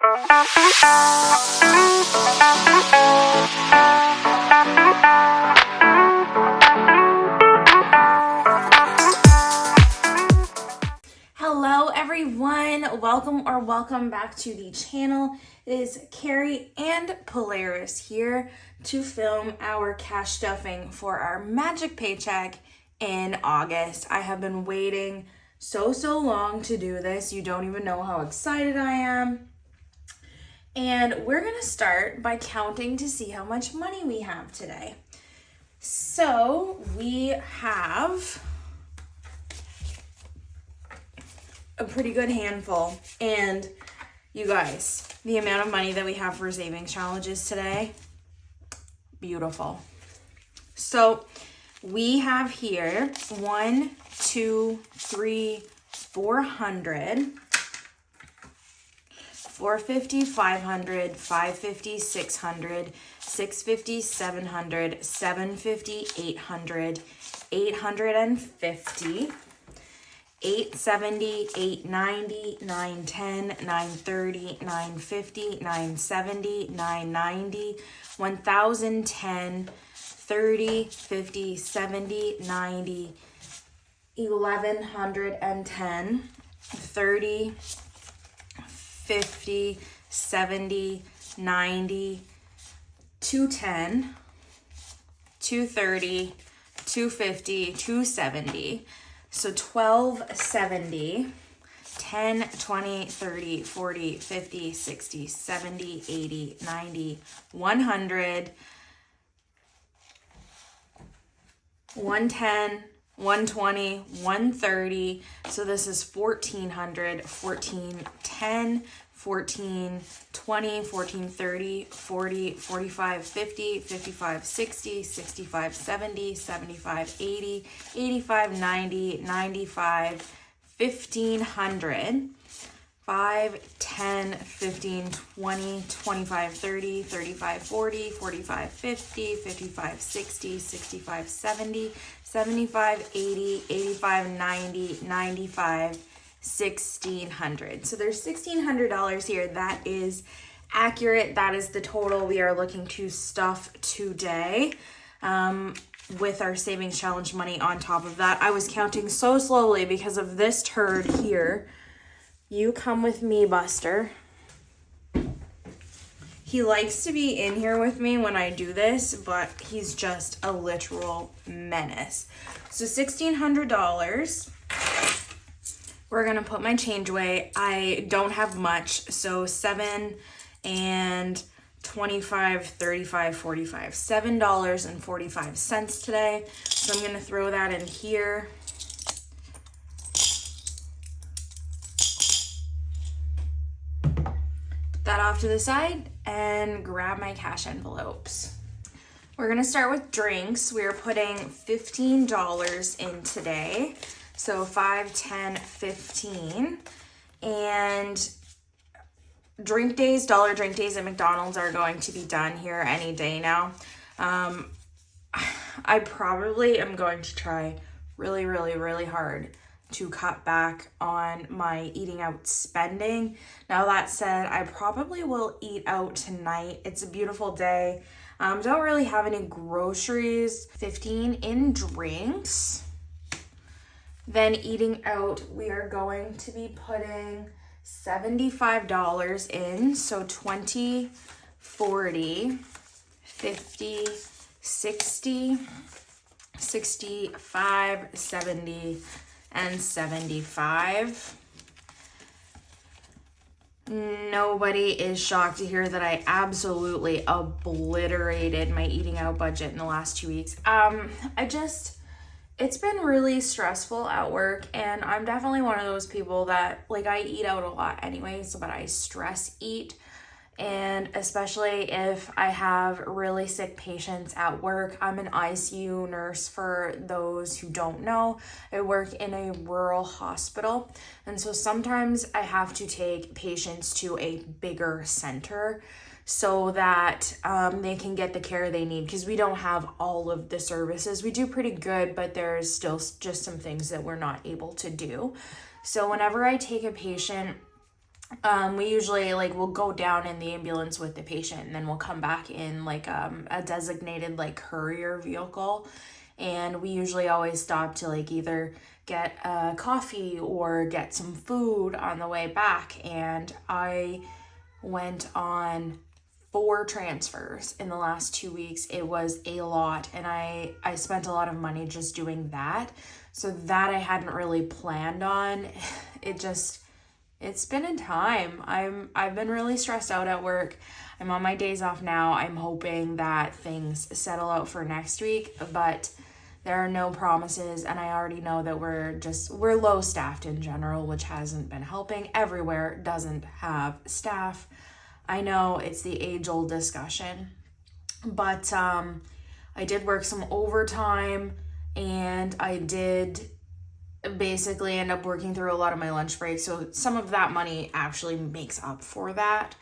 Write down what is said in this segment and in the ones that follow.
Hello everyone, welcome back to the channel. It is Carrie and Polaris here to film our cash stuffing for our magic paycheck in August. I have been waiting so long to do this. You don't even know how excited I am. And we're gonna start by counting to see how much money we have today. So we have a pretty good handful. And you guys, the amount of money that we have for savings challenges today, beautiful. So we have here 1, 2, 3, 400, 450, 500, 550, 600, 650, 700, 750, 800, 850, 870, 890, 910, 930, 950, 970, 990, 1010, 30, 50, 70, 90, 1110, 30, 50, 70, 90, 210, 230, 250, 270. So 1270, 10, 20, 30, 40, 50, 60, 70, 80, 90, 100, 110, 120, 130. So this is 1400, 1410, 1420, 1430, 40, 45, 50, 55, 60, 65, 70, 75, 80, 85, 90, 95, 1500, 5, 10, 15, 20, 25, 30, 35, 40, 45, 50, 55, 60, 65, 70, 75, 80, 85, 90, 95, 1600. So there's $1,600 here. That is accurate. That is the total we are looking to stuff today. With our savings challenge money on top of that. I was counting so slowly because of this turd here. You come with me, Buster. He likes to be in here with me when I do this, but he's just a literal menace. So $1,600. We're gonna put my change away. I don't have much, so 7 and 25, 35, 45, $7.45 today. So I'm gonna throw that in here. Put that off to the side and grab my cash envelopes. We're gonna start with drinks. We're putting $15 in today. So 5, 10, 15. And drink days, dollar drink days at McDonald's are going to be done here any day now. I probably am going to try really hard to cut back on my eating out spending. Now that said, I probably will eat out tonight. It's a beautiful day. Don't really have any groceries. 15 in drinks. Then eating out, we are going to be putting $75 in. So 20, 40, 50, 60, 65, 70, and 75. Nobody is shocked to hear that I absolutely obliterated my eating out budget in the last 2 weeks. It's been really stressful at work, and I'm definitely one of those people that, like, I eat out a lot anyway, so but I stress eat. And especially if I have really sick patients at work. I'm an ICU nurse for those who don't know. I work in a rural hospital. And so sometimes I have to take patients to a bigger center so that they can get the care they need, because we don't have all of the services. We do pretty good, but there's still just some things that we're not able to do. So whenever I take a patient We usually like we'll go down in the ambulance with the patient, and then we'll come back in like a designated like courier vehicle. And we usually always stop to like either get a coffee or get some food on the way back. And I went on 4 transfers in the last 2 weeks. It was a lot, and I spent a lot of money just doing that. So that I hadn't really planned on. It's been a time. I've been really stressed out at work. I'm on my days off now. I'm hoping that things settle out for next week, but there are no promises, and I already know that we're low staffed in general, which hasn't been helping. Everywhere doesn't have staff. I know it's the age-old discussion, but I did work some overtime, and I did basically end up working through a lot of my lunch breaks. So some of that money actually makes up for that,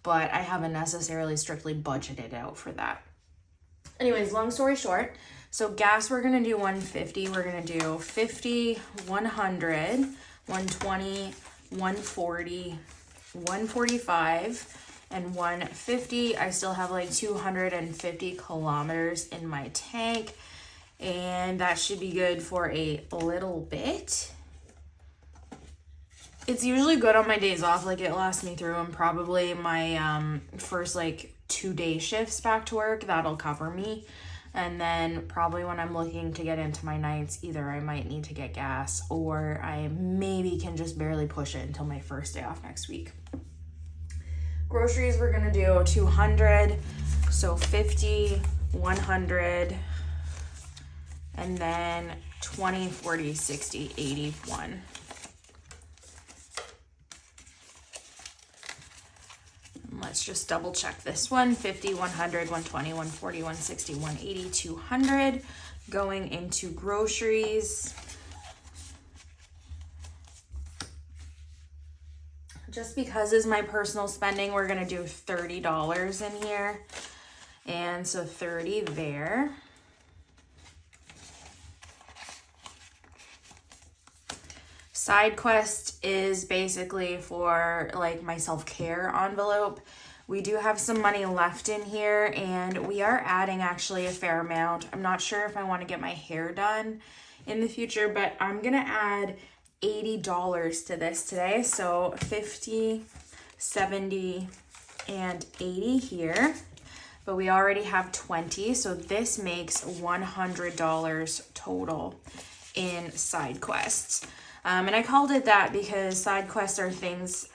but I haven't necessarily strictly budgeted out for that. Anyways, long story short, so gas, we're going to do 150. We're going to do 50, 100, 120, 140, 145, and 150. I still have like 250 kilometers in my tank, and that should be good for a little bit. It's usually good on my days off. Like, it lasts me through, and probably my first like 2-day shifts back to work, that'll cover me. And then probably when I'm looking to get into my nights, either I might need to get gas, or I maybe can just barely push it until my first day off next week. Groceries, we're gonna do 200, so 50, 100, and then 20, 40, 60, 81. Let's just double check this one. 50, 100, 120, 140, 160, 180, 200. Going into groceries. Just because is my personal spending, we're going to do $30 in here. And so 30 there. Side quest is basically for like my self-care envelope. We do have some money left in here, and we are adding actually a fair amount. I'm not sure if I want to get my hair done in the future, but I'm gonna add $80 to this today. So 50, 70, and 80 here. But we already have 20, so this makes $100 total in side quests. And I called it that because side quests are things,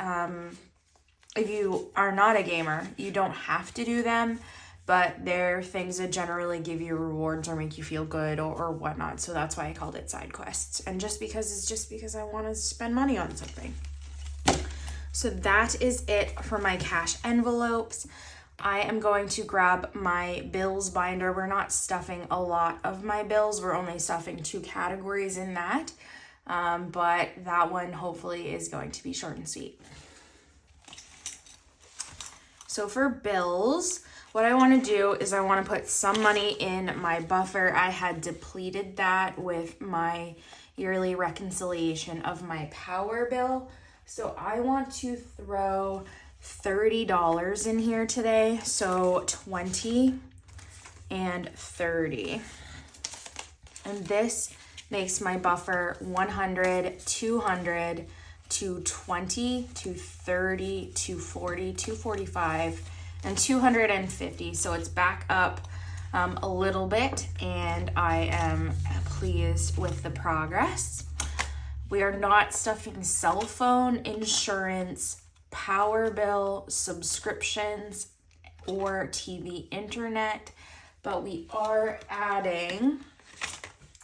if you are not a gamer, you don't have to do them, but they're things that generally give you rewards or make you feel good or whatnot. So that's why I called it side quests. And just because I want to spend money on something. So that is it for my cash envelopes. I am going to grab my bills binder. We're not stuffing a lot of my bills. We're only stuffing 2 categories in that. But that one hopefully is going to be short and sweet. So for bills, what I want to do is I want to put some money in my buffer. I had depleted that with my yearly reconciliation of my power bill. So I want to throw $30 in here today. So 20 and 30. And this makes my buffer 100, 200, 220, 230, 240, 245, and 250. So it's back up a little bit, and I am pleased with the progress. We are not stuffing cell phone, insurance, power bill, subscriptions, or TV internet, but we are adding,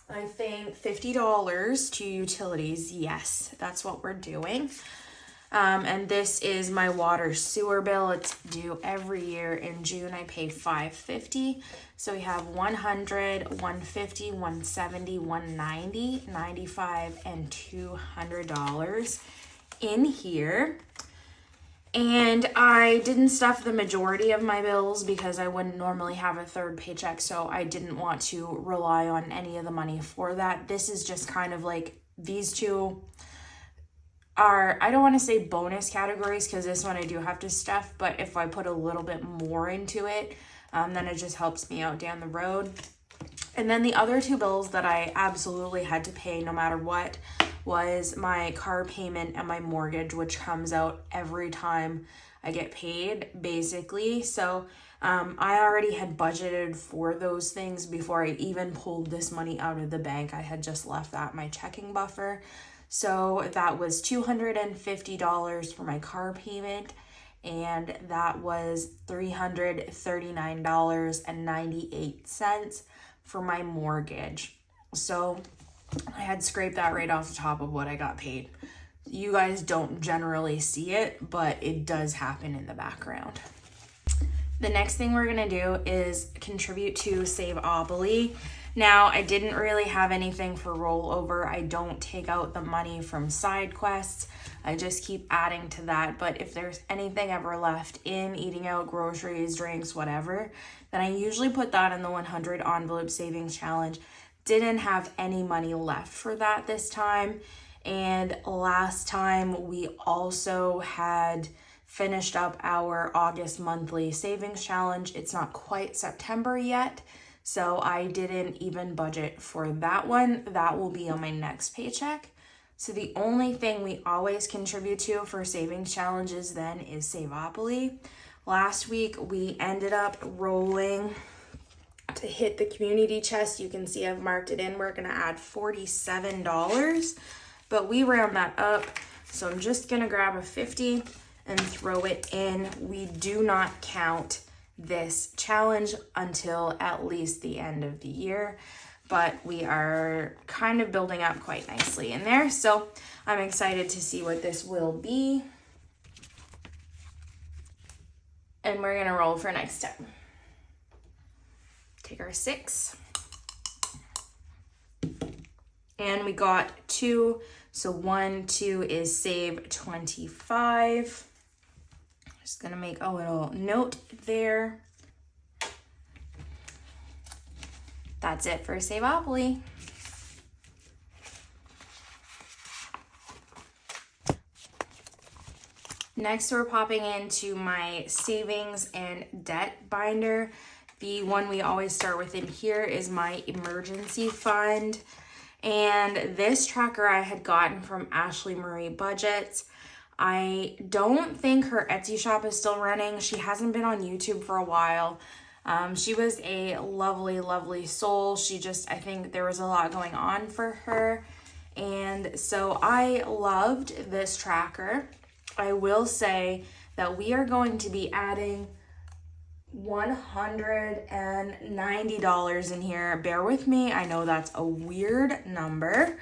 I think, $50 to utilities. Yes, that's what we're doing. And this is my water sewer bill. It's due every year in June. I pay $5.50. So we have 100, 150, 170, 190, 95, and $200 in here. And I didn't stuff the majority of my bills because I wouldn't normally have a third paycheck, so I didn't want to rely on any of the money for that. This is just kind of like these two. are, I don't want to say bonus categories because this one I do have to stuff, but if I put a little bit more into it, then it just helps me out down the road. And then the other two bills that I absolutely had to pay no matter what was my car payment and my mortgage, which comes out every time I get paid, basically. So I already had budgeted for those things before I even pulled this money out of the bank. I had just left that in my checking buffer. So that was $250 for my car payment, and that was $339.98 for my mortgage. So I had scraped that right off the top of what I got paid. You guys don't generally see it, but it does happen in the background. The next thing we're gonna do is contribute to Save-Opoly. Now, I didn't really have anything for rollover. I don't take out the money from side quests. I just keep adding to that. But if there's anything ever left in eating out, groceries, drinks, whatever, then I usually put that in the 100 envelope savings challenge. Didn't have any money left for that this time. And last time we also had finished up our August monthly savings challenge. It's not quite September yet, so I didn't even budget for that one. That will be on my next paycheck. So the only thing we always contribute to for savings challenges then is Save-Opoly. Last week we ended up rolling to hit the community chest. You can see I've marked it in. We're gonna add $47, but we round that up. So I'm just gonna grab a 50 and throw it in. We do not count this challenge until at least the end of the year, but we are kind of building up quite nicely in there. So I'm excited to see what this will be. And we're gonna roll for next step. Take our 6. And we got 2. So 1, 2 is save 25. Just gonna make a little note there. That's it for Save-Opoly. Next, we're popping into my savings and debt binder. The one we always start with in here is my emergency fund. And this tracker I had gotten from Ashley Marie Budgets. I don't think her Etsy shop is still running. She hasn't been on YouTube for a while. She was a lovely, lovely soul. I think there was a lot going on for her. And so I loved this tracker. I will say that we are going to be adding $190 in here. Bear with me. I know that's a weird number,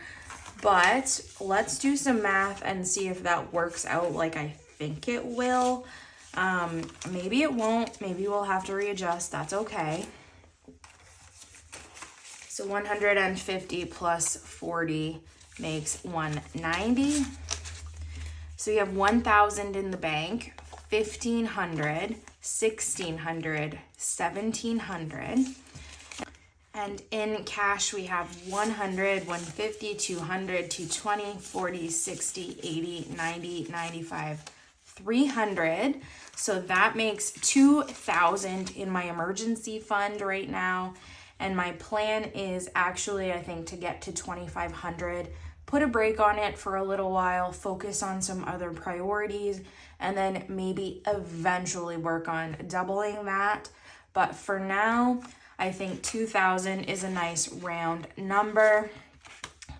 but let's do some math and see if that works out like I think it will. Maybe it won't. Maybe we'll have to readjust. That's okay. So 150 plus 40 makes 190. So you have 1,000 in the bank, 1,500, 1,600, 1,700. And in cash, we have 100, 150, 200, 220, 40, 60, 80, 90, 95, 300. So that makes 2,000 in my emergency fund right now. And my plan is actually, I think, to get to 2,500, put a break on it for a little while, focus on some other priorities, and then maybe eventually work on doubling that. But for now, I think 2,000 is a nice round number.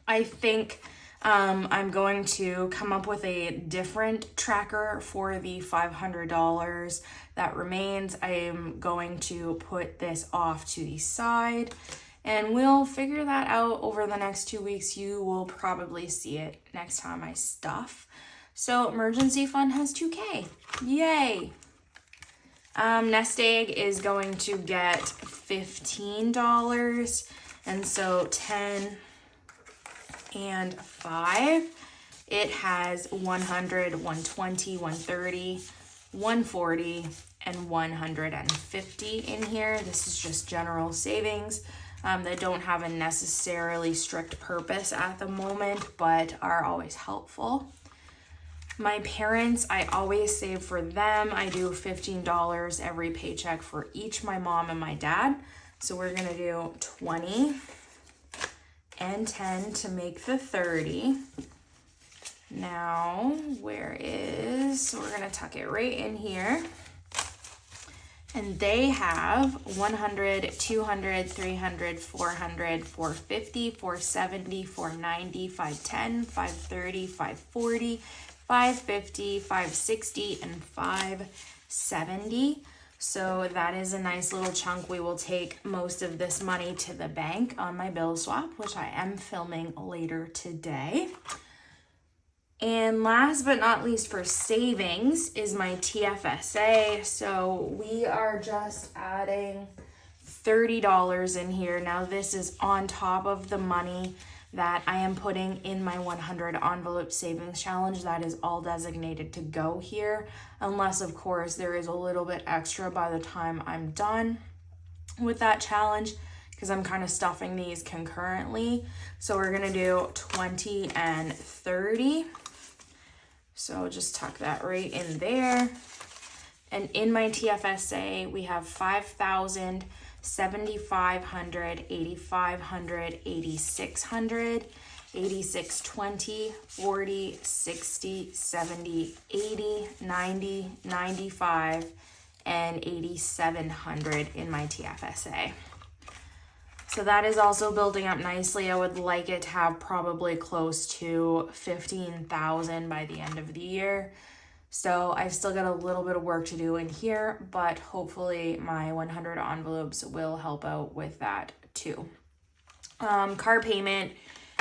I think I'm going to come up with a different tracker for the $500 that remains. I am going to put this off to the side, and we'll figure that out over the next 2 weeks. You will probably see it next time I stuff. So emergency fund has 2K. Yay! Nest Egg is going to get $15, and so 10 and 5. It has 100, 120, 130, 140, and 150 in here. This is just general savings that don't have a necessarily strict purpose at the moment, but are always helpful. My parents, I always save for them. I do $15 every paycheck for each, my mom and my dad. So we're gonna do 20 and 10 to make the 30. Now, so we're gonna tuck it right in here. And they have 100, 200, 300, 400, 450, 470, 490, 510, 530, 540, 550, 560, and 570. So that is a nice little chunk. We will take most of this money to the bank on my bill swap, which I am filming later today. And last but not least for savings is my TFSA. So we are just adding $30 in here. Now this is on top of the money that I am putting in my 100 envelope savings challenge. That is all designated to go here, unless of course there is a little bit extra by the time I'm done with that challenge, because I'm kind of stuffing these concurrently. So we're gonna do 20 and 30. So just tuck that right in there. And in my TFSA, we have 5,000, 7,500, 8,500, 8,600, 8,620, 40, 60, 70, 80, 90, 95, and 8,700 in my TFSA. So that is also building up nicely. I would like it to have probably close to 15,000 by the end of the year. So I've still got a little bit of work to do in here, but hopefully my 100 envelopes will help out with that too. Car payment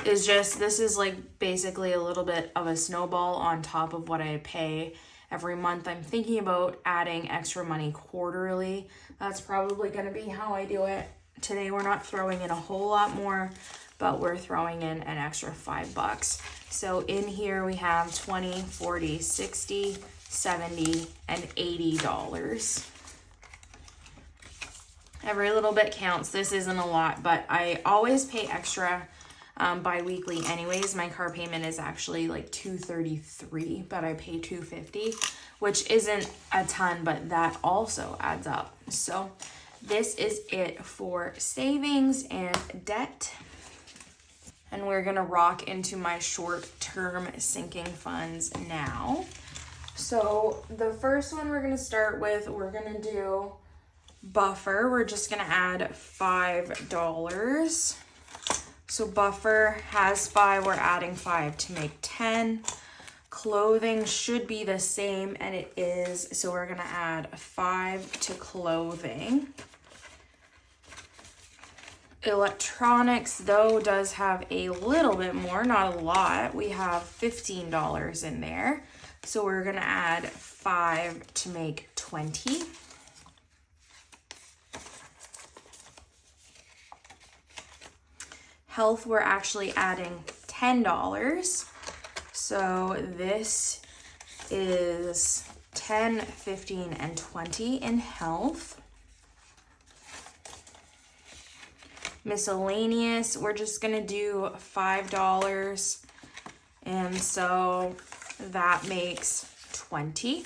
is just, this is like basically a little bit of a snowball on top of what I pay every month. I'm thinking about adding extra money quarterly. That's probably going to be how I do it. Today we're not throwing in a whole lot more, but we're throwing in an extra $5. So in here we have 20, 40, 60, 70, and $80. Every little bit counts. This isn't a lot, but I always pay extra bi-weekly anyways. My car payment is actually like $233, but I pay $250, which isn't a ton, but that also adds up. So this is it for savings and debt. And we're gonna rock into my short-term sinking funds now. So the first one we're gonna start with, we're gonna do buffer. We're just gonna add $5. So buffer has 5, we're adding 5 to make 10. Clothing should be the same, and it is, so we're gonna add 5 to clothing. Electronics, though, does have a little bit more, not a lot. We have $15 in there, so we're gonna add 5 to make 20. Health, we're actually adding $10. So this is 10, 15, and 20 in health. Miscellaneous, we're just gonna do $5, and so that makes 20.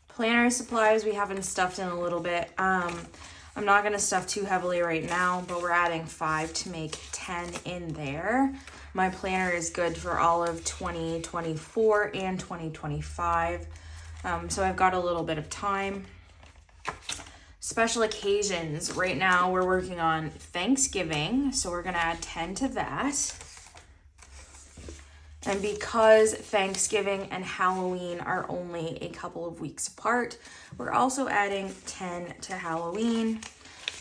Planner supplies, we haven't stuffed in a little bit. I'm not gonna stuff too heavily right now, but we're adding 5 to make 10 in there. My planner is good for all of 2024 and 2025. So I've got a little bit of time. Special occasions, right now we're working on Thanksgiving, so we're gonna add 10 to that. And because Thanksgiving and Halloween are only a couple of weeks apart, we're also adding 10 to Halloween.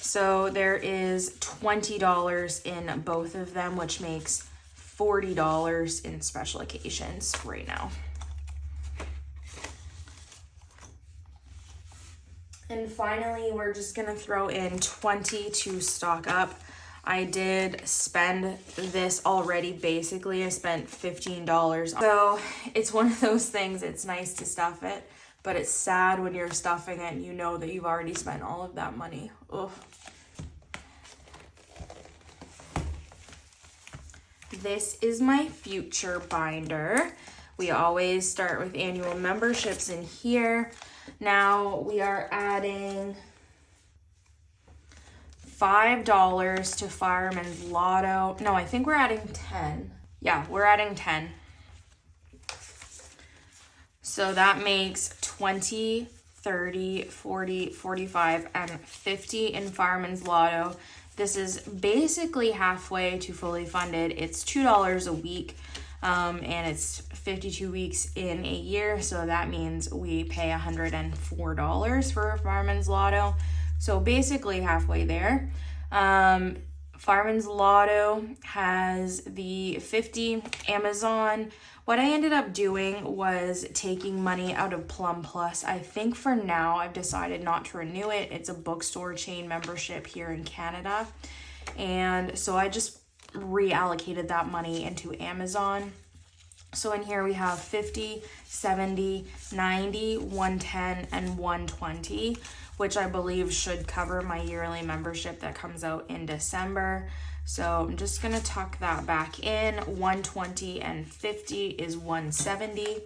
So there is $20 in both of them, which makes $40 in special occasions right now. And finally, we're just gonna throw in 20 to stock up. I did spend this already, basically. I spent $15. So it's one of those things, it's nice to stuff it, but it's sad when you're stuffing it and you know that you've already spent all of that money. Ugh. this is my future binder. We always start with annual memberships in here. Now we are adding $5 to Fireman's Lotto. No, I think we're adding 10. Yeah, we're adding 10. So that makes 20, 30, 40, 45, and 50 in Fireman's Lotto. This is basically halfway to fully funded. It's $2 a week, and it's 52 weeks in a year. So that means we pay $104 for Fireman's Lotto. So basically halfway there. Fireman's Lotto has the 50 Amazon. What I ended up doing was taking money out of Plum Plus. I think for now I've decided not to renew it. It's a bookstore chain membership here in Canada. And so I just reallocated that money into Amazon. So in here we have 50, 70, 90, 110, and 120, which I believe should cover my yearly membership that comes out in December. So I'm just gonna tuck that back in. 120 and 50 is 170.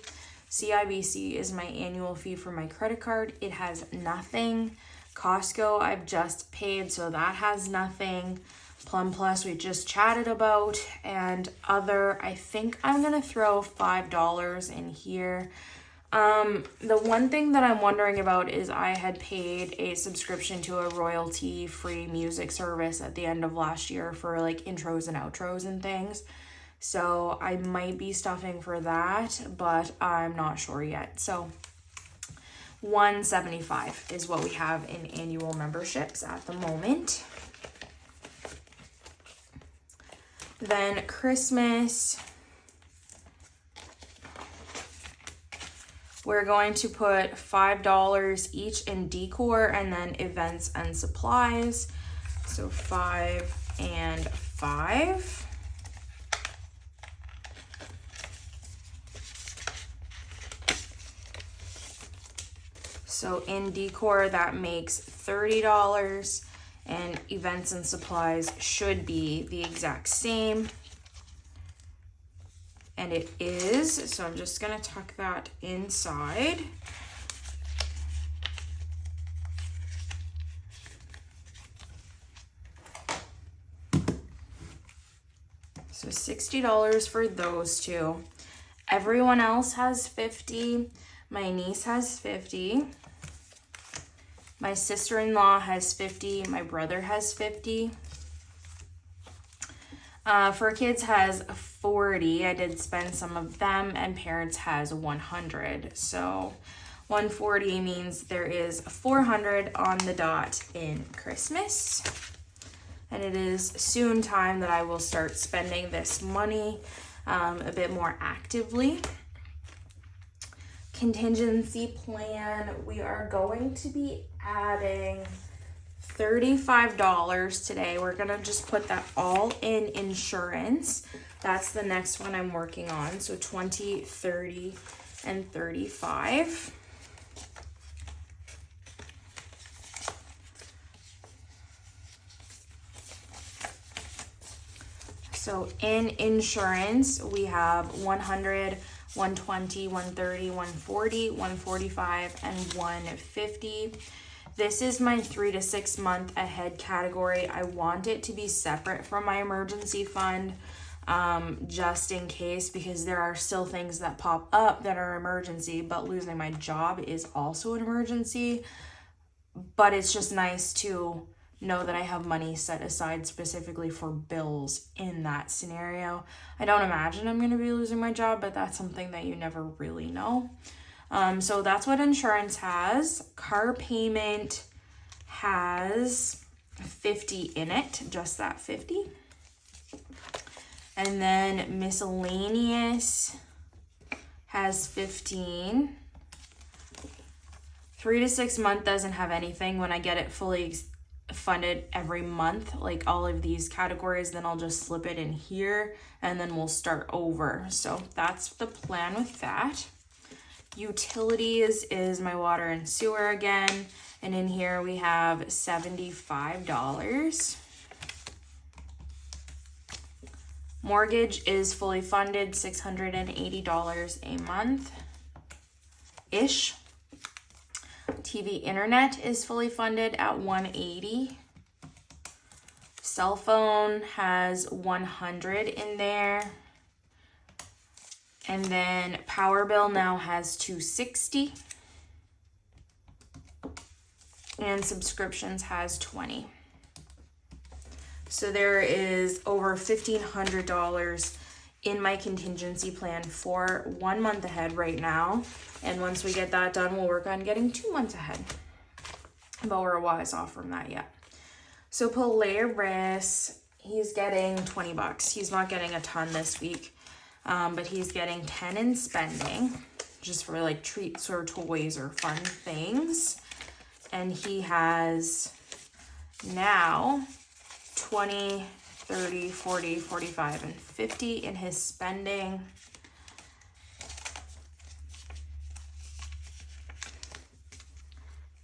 CIBC is my annual fee for my credit card. It has nothing. Costco I've just paid, so that has nothing. Plum Plus we just chatted about, and other, I think I'm gonna throw $5 in here. The one thing that I'm wondering about is I had paid a subscription to a royalty-free music service at the end of last year for like intros and outros and things. So I might be stuffing for that, but I'm not sure yet. So $175 is what we have in annual memberships at the moment. Then Christmas, we're going to put $5 each in decor and then events and supplies. So 5 and 5. So in decor, that makes $30, and events and supplies should be the exact same. And it is, so I'm just gonna tuck that inside. So $60 for those two. Everyone else has 50. My niece has 50. My sister-in-law has 50. My brother has 50. For kids has 40. I did spend some of them, and parents has 100. So 140 means there is 400 on the dot in Christmas. And it is soon time that I will start spending this money a bit more actively. Contingency plan, we are going to be adding $35 today. We're gonna just put that all in insurance. That's the next one I'm working on. So 20, 30, and 35. So in insurance, we have 100, 120, 130, 140, 145, and 150. This is my 3 to 6 month ahead category. I want it to be separate from my emergency fund, just in case, because there are still things that pop up that are emergency, but losing my job is also an emergency. But it's just nice to know that I have money set aside specifically for bills in that scenario. I don't imagine I'm going to be losing my job, but that's something that you never really know. So that's what insurance has. Car payment has 50 in it, just that 50. And then miscellaneous has 15. 3 to 6 month doesn't have anything. When I get it fully funded every month, like all of these categories, then I'll just slip it in here and then we'll start over. So that's the plan with that. Utilities is my water and sewer again, and in here we have $75. Mortgage is fully funded, $680 a month-ish. TV internet is fully funded at $180. Cell phone has $100 in there. And then power bill now has $260. And subscriptions has $20. So there is over $1,500 in my contingency plan for 1 month ahead right now. And once we get that done, we'll work on getting 2 months ahead. But we're a ways off from that yet. So Polaris, he's getting $20. He's not getting a ton this week, but he's getting 10 in spending, just for like treats or toys or fun things. And he has now 20, 30, 40, 45, and 50 in his spending.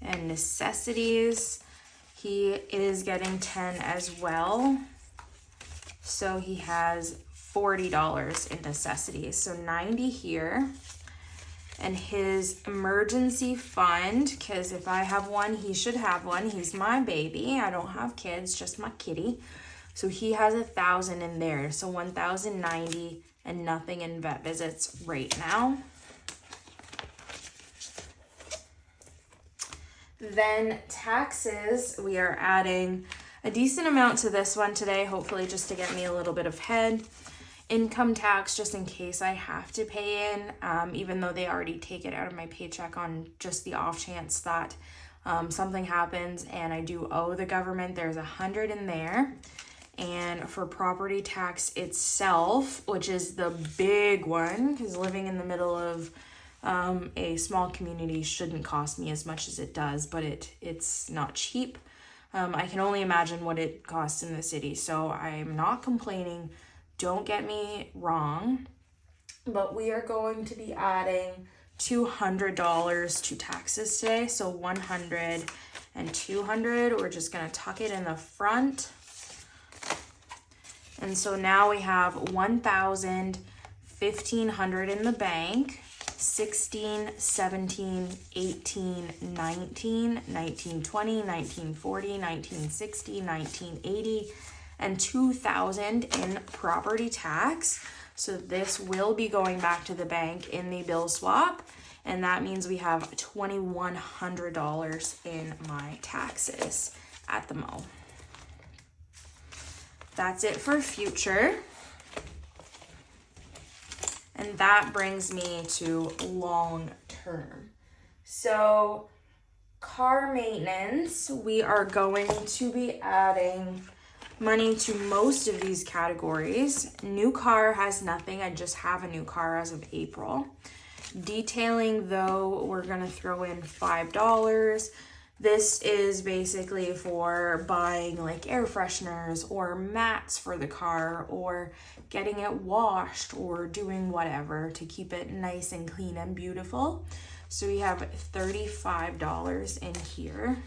And necessities, he is getting 10 as well. So he has $40 in necessities. So 90 here. And his emergency fund, because if I have one, he should have one. He's my baby. I don't have kids, just my kitty. So he has 1,000 in there. So 1,090 and nothing in vet visits right now. Then taxes, we are adding a decent amount to this one today, hopefully just to get me a little bit of head. Income tax, just in case I have to pay in, even though they already take it out of my paycheck on just the off chance that something happens and I do owe the government. There's 100 in there. And for property tax itself, which is the big one, because living in the middle of a small community shouldn't cost me as much as it does, but it's not cheap. I can only imagine what it costs in the city, so I'm not complaining. Don't get me wrong, but we are going to be adding $200 to taxes today. So 100 and 200, we're just going to tuck it in the front. And so now we have 1,000, 1,500 in the bank, 16, 17, 18, 19, 1920, 1940, 1960, 1980, and 2,000 in property tax. So this will be going back to the bank in the bill swap, and that means we have $2,100 in my taxes at the Mo. That's it for future. And that brings me to long term. So car maintenance, we are going to be adding money to most of these categories. New car has nothing. I just have a new car as of April. Detailing, though, we're going to throw in $5. This is basically for buying like air fresheners or mats for the car or getting it washed or doing whatever to keep it nice and clean and beautiful. So we have $35 in here.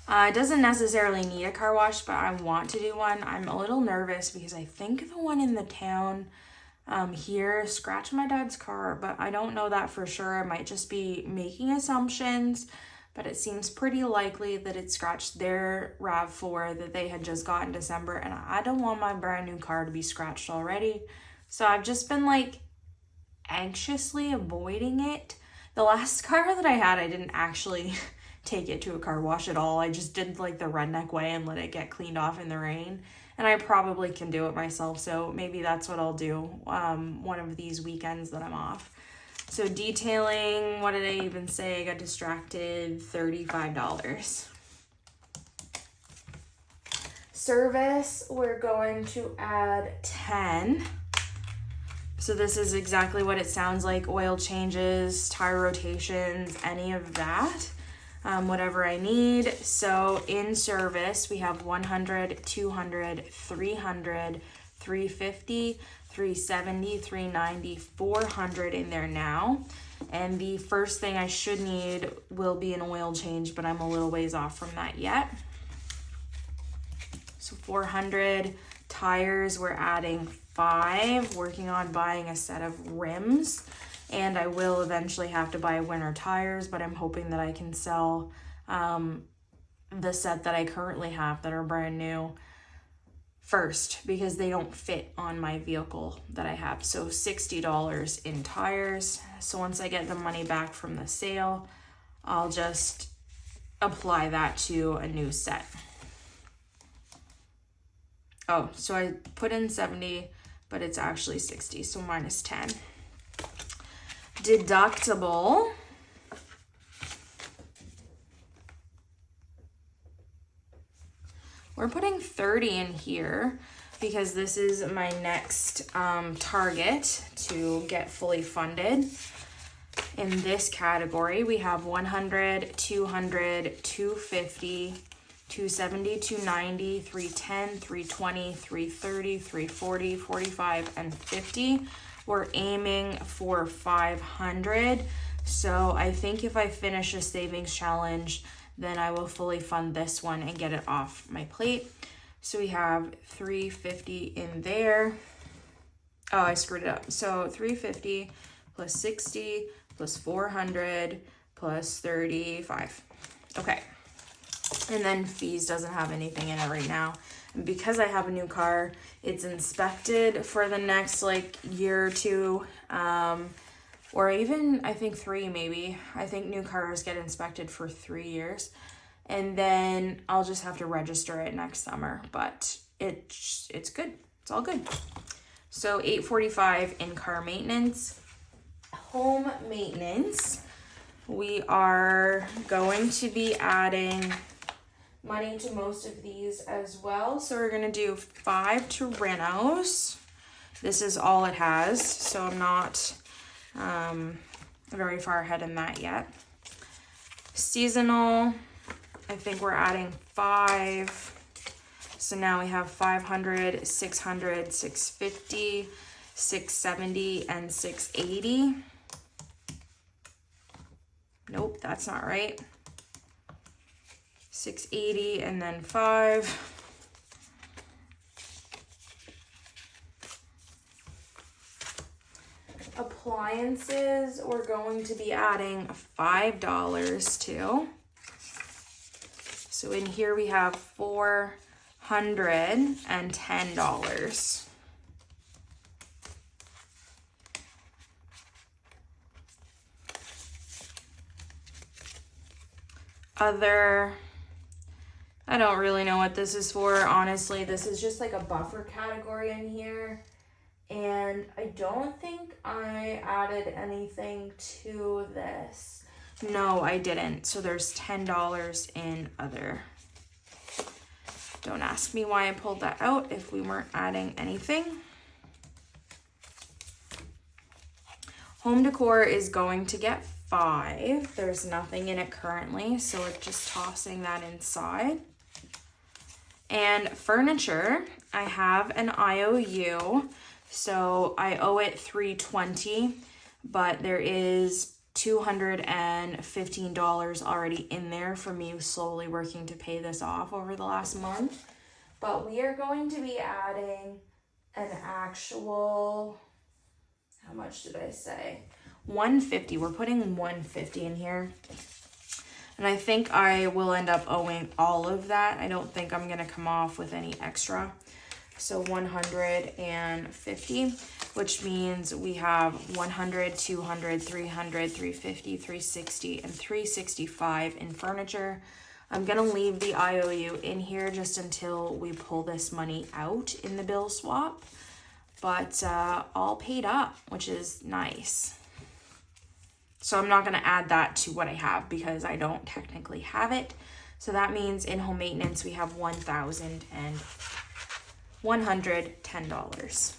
It doesn't necessarily need a car wash, but I want to do one. I'm a little nervous because I think the one in the town here scratched my dad's car, but I don't know that for sure. I might just be making assumptions, but it seems pretty likely that it scratched their RAV4 that they had just got in December, and I don't want my brand new car to be scratched already. So I've just been like anxiously avoiding it. The last car that I had, I didn't actually take it to a car wash at all. I just did like the redneck way and let it get cleaned off in the rain. And I probably can do it myself, so maybe that's what I'll do one of these weekends that I'm off. So detailing, what did I even say? I got distracted, $35. Service, we're going to add 10. So this is exactly what it sounds like: oil changes, tire rotations, any of that. Whatever I need. So in service, we have 100, 200, 300, 350, 370, 390, 400 in there now. And the first thing I should need will be an oil change, but I'm a little ways off from that yet. So 400 Tires, we're adding 5, working on buying a set of rims. And I will eventually have to buy winter tires, but I'm hoping that I can sell the set that I currently have that are brand new first, because they don't fit on my vehicle that I have. So $60 in tires. So once I get the money back from the sale, I'll just apply that to a new set. Oh, so I put in 70, but it's actually 60, so minus 10. Deductible. We're putting 30 in here because this is my next target to get fully funded. In this category, we have 100, 200, 250, 270, 290, 310, 320, 330, 340, 45, and 50. We're aiming for 500. So I think if I finish a savings challenge, then I will fully fund this one and get it off my plate. So we have 350 in there. Oh, I screwed it up. So 350 plus 60 plus 400 plus 35. Okay. And then fees doesn't have anything in it right now. And because I have a new car, it's inspected for the next like year or two, or even I think 3 maybe. I think new cars get inspected for 3 years. And then I'll just have to register it next summer, but it's good. It's all good. So $845 in car maintenance. Home maintenance, we are going to be adding money to most of these as well. So we're gonna do 5 to renos. This is all it has, so I'm not very far ahead in that yet. Seasonal, I think we're adding 5. So now we have 500, 600, 650, 670, and 680. Nope, that's not right. 680 and then 5. Appliances, we're going to be adding $5 to. So in here we have $410. Other, I don't really know what this is for. Honestly, this is just like a buffer category in here. And I don't think I added anything to this. No, I didn't. So there's $10 in other. Don't ask me why I pulled that out if we weren't adding anything. Home decor is going to get 5. There's nothing in it currently, so we're just tossing that inside. And furniture, I have an IOU, so I owe it $320, but there is $215 already in there for me slowly working to pay this off over the last month. But we are going to be adding an actual, how much did I say? 150. We're putting 150 in here. And I think I will end up owing all of that. I don't think I'm going to come off with any extra. So 150, which means we have 100, 200, 300, 350, 360, and 365 in furniture. I'm going to leave the IOU in here just until we pull this money out in the bill swap. But all paid up, which is nice. So I'm not going to add that to what I have because I don't technically have it. So that means in home maintenance we have $1,110.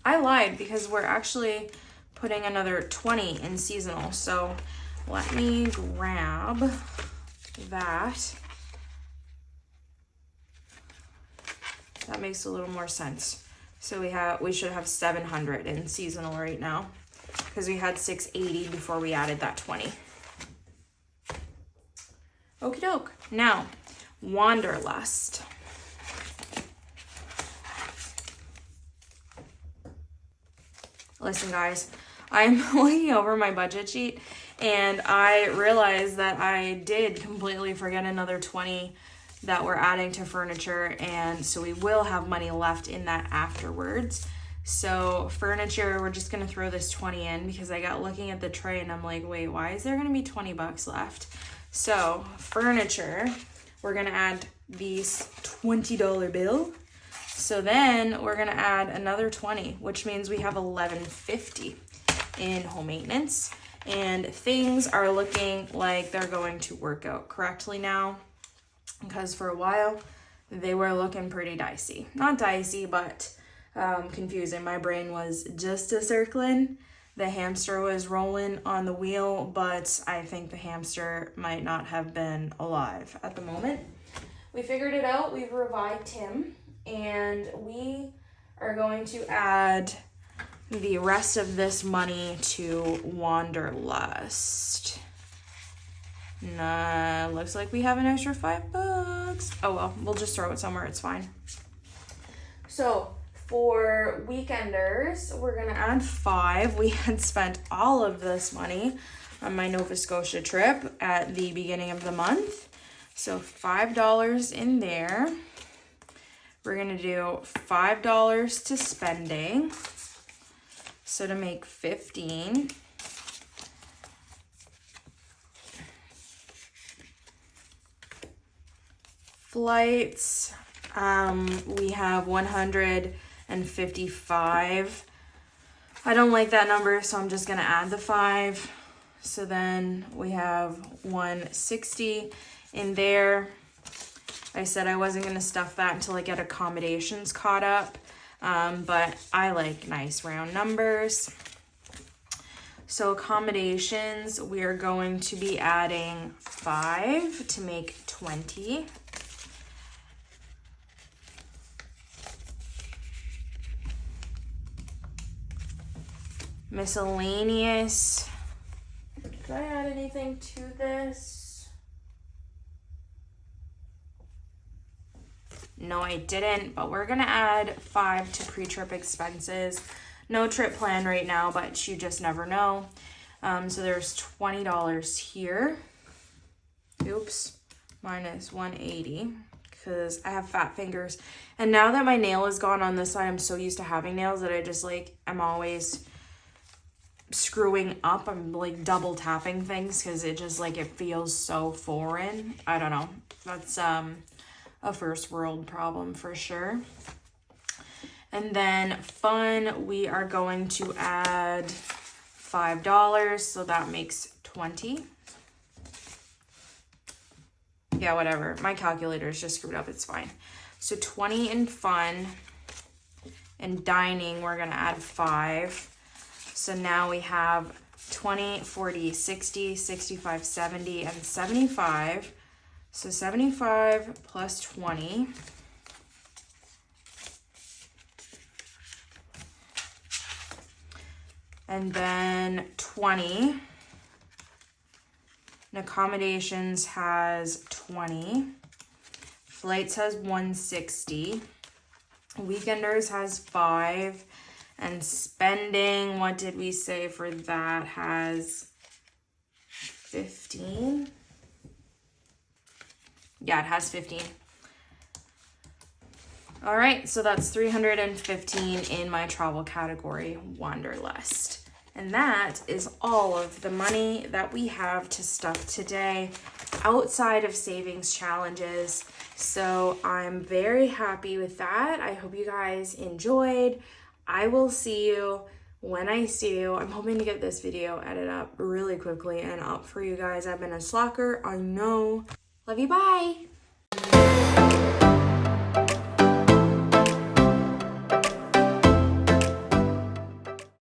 I lied because we're actually putting another 20 in seasonal. So let me grab that. That makes a little more sense. So we should have 700 in seasonal right now because we had 680 before we added that 20. Okie doke. Now, Wanderlust. Listen, guys, I'm looking over my budget sheet and I realized that I did completely forget another 20 that we're adding to furniture, and so we will have money left in that afterwards. So furniture, we're just gonna throw this 20 in because I got looking at the tray and I'm like, wait, why is there gonna be 20 bucks left? So furniture, we're gonna add these $20 bill. So then we're gonna add another 20, which means we have $11.50 in home maintenance. And things are looking like they're going to work out correctly now, because for a while they were looking pretty dicey. Not dicey, but confusing. My brain was just a circling. The hamster was rolling on the wheel, but I think the hamster might not have been alive at the moment. We figured it out. We've revived him, and we are going to add the rest of this money to Wanderlust. Nah, looks like we have an extra $5. Oh well, we'll just throw it somewhere, it's fine. So for weekenders, we're gonna add 5. We had spent all of this money on my Nova Scotia trip at the beginning of the month. So $5 in there. We're gonna do $5 to spending. So to make 15. Flights, we have 155. I don't like that number, so I'm just gonna add the 5. So then we have 160 in there. I said I wasn't gonna stuff that until I get accommodations caught up, but I like nice round numbers. So accommodations, we are going to be adding 5 to make 20. Miscellaneous. Did I add anything to this? No, I didn't, but we're gonna add 5 to pre-trip expenses. No trip plan right now, but you just never know. So there's $20 here. Oops, minus 180 because I have fat fingers. And now that my nail is gone on this side, I'm so used to having nails that I just like, I'm always screwing up. I'm like double tapping things because it just like, it feels so foreign. I don't know. That's a first world problem for sure. And then fun, we are going to add $5, so that makes 20. Yeah, whatever. My calculator is just screwed up. It's fine. So 20 in fun. And dining, we're going to add 5. So now we have 20, 40, 60, 65, 70, and 75. So 75 plus 20. And then 20. And accommodations has 20. Flights has 160. Weekenders has 5. And spending, what did we say for that, has 15? Yeah, it has 15. All right, so that's 315 in my travel category, Wanderlust. And that is all of the money that we have to stuff today outside of savings challenges. So I'm very happy with that. I hope you guys enjoyed. I will see you when I see you. I'm hoping to get this video edited up really quickly and up for you guys. I've been a slacker, I know. Love you, bye.